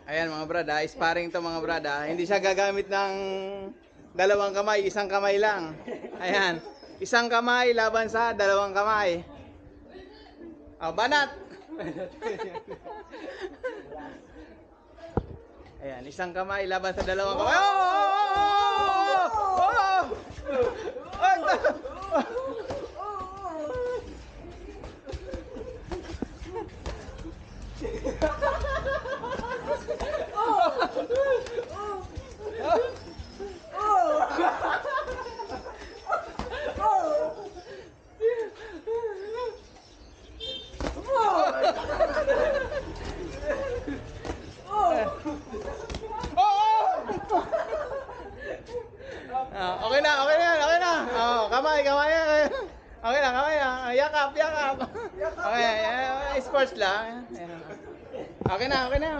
Ayan mga brad, sparring to mga brad. Hindi siya gagamit ng dalawang kamay, isang kamay lang. Ayan, isang kamay laban sa dalawang kamay. Oh, banat! Ayan, isang kamay laban sa dalawang kamay. Oh! Oh! Okay na, okay na, okay na. Oh, kamay, kamay. Okay na, kamay. Yakap, yakap. Okay, sports lang. Okay na, okay na.